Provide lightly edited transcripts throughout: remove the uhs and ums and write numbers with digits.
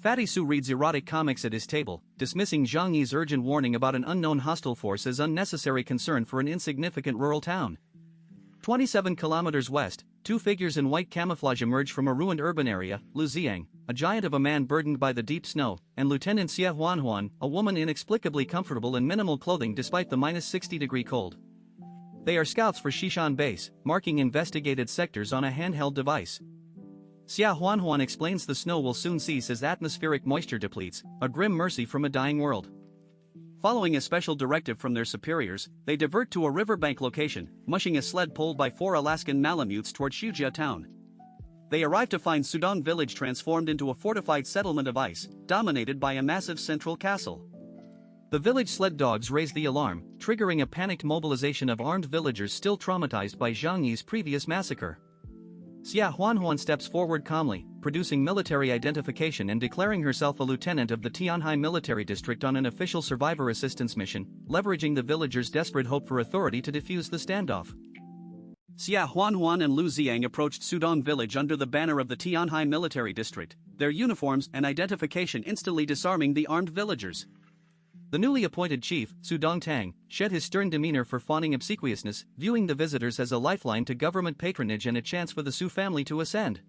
Fatty Sue reads erotic comics at his table, dismissing Zhang Yi's urgent warning about an unknown hostile force as unnecessary concern for an insignificant rural town. 27 kilometers west, two figures in white camouflage emerge from a ruined urban area: Lu Ziang, a giant of a man burdened by the deep snow, and Lieutenant Xia Huanhuan, a woman inexplicably comfortable in minimal clothing despite the -60-degree cold. They are scouts for Shishan Base, marking investigated sectors on a handheld device. Xia Huanhuan explains the snow will soon cease as atmospheric moisture depletes, a grim mercy from a dying world. Following a special directive from their superiors, they divert to a riverbank location, mushing a sled pulled by 4 Alaskan Malamutes toward Shujia town. They arrive to find Sudong village transformed into a fortified settlement of ice, dominated by a massive central castle. The village sled dogs raise the alarm, triggering a panicked mobilization of armed villagers still traumatized by Zhang Yi's previous massacre. Xia Huanhuan steps forward calmly, producing military identification and declaring herself a lieutenant of the Tianhai Military District on an official survivor assistance mission, leveraging the villagers' desperate hope for authority to defuse the standoff. Xia Huanhuan and Lu Ziang approached Sudong village under the banner of the Tianhai Military District, their uniforms and identification instantly disarming the armed villagers. The newly appointed chief, Sudong Tang, shed his stern demeanor for fawning obsequiousness, viewing the visitors as a lifeline to government patronage and a chance for the Su family to ascend.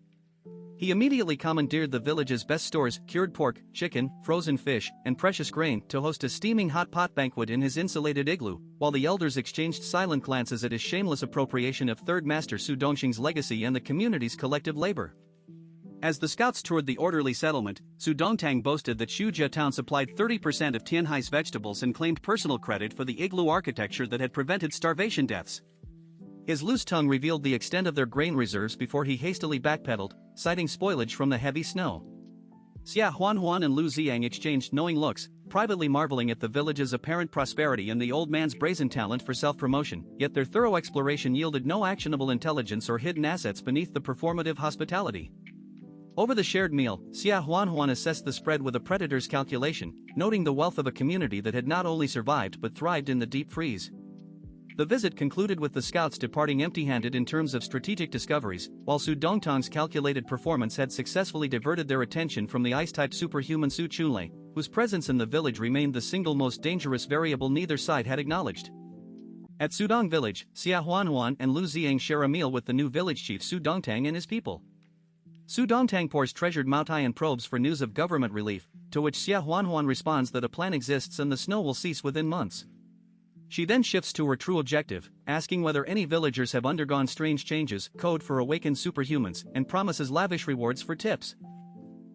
He immediately commandeered the village's best stores, cured pork, chicken, frozen fish, and precious grain, to host a steaming hot pot banquet in his insulated igloo, while the elders exchanged silent glances at his shameless appropriation of Third Master Su Dongxing's legacy and the community's collective labor. As the scouts toured the orderly settlement, Su Dongtang boasted that Shujia town supplied 30% of Tianhai's vegetables and claimed personal credit for the igloo architecture that had prevented starvation deaths. His loose tongue revealed the extent of their grain reserves before he hastily backpedaled, citing spoilage from the heavy snow. Xia Huanhuan and Lu Ziang exchanged knowing looks, privately marveling at the village's apparent prosperity and the old man's brazen talent for self-promotion, yet their thorough exploration yielded no actionable intelligence or hidden assets beneath the performative hospitality. Over the shared meal, Xia Huanhuan assessed the spread with a predator's calculation, noting the wealth of a community that had not only survived but thrived in the deep freeze. The visit concluded with the scouts departing empty-handed in terms of strategic discoveries, while Su Dongtang's calculated performance had successfully diverted their attention from the ice-type superhuman Su Chunlei, whose presence in the village remained the single most dangerous variable neither side had acknowledged. At Sudong village, Xia Huanhuan and Lu Ziang share a meal with the new village chief Su Dongtang and his people. Su Dongtang pours treasured Maotai and probes for news of government relief, to which Xia Huanhuan responds that a plan exists and the snow will cease within months. She then shifts to her true objective, asking whether any villagers have undergone strange changes, code for awakened superhumans, and promises lavish rewards for tips.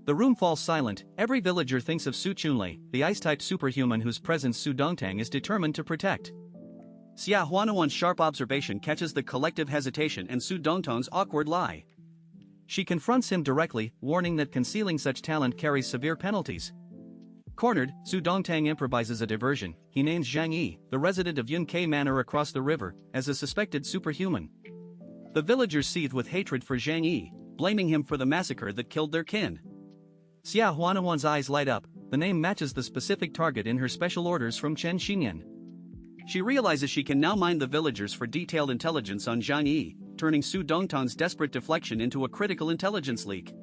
The room falls silent. Every villager thinks of Su Chunlei, the ice-type superhuman whose presence Su Dongtang is determined to protect. Xia Huanhuan's sharp observation catches the collective hesitation and Su Dongtang's awkward lie. She confronts him directly, warning that concealing such talent carries severe penalties. Cornered, Su Dongtang improvises a diversion. He names Zhang Yi, the resident of Yunkai Manor across the river, as a suspected superhuman. The villagers seethe with hatred for Zhang Yi, blaming him for the massacre that killed their kin. Xia Huanhuan's eyes light up. The name matches the specific target in her special orders from Chen Xingyan. She realizes she can now mine the villagers for detailed intelligence on Zhang Yi, turning Su Dongtang's desperate deflection into a critical intelligence leak.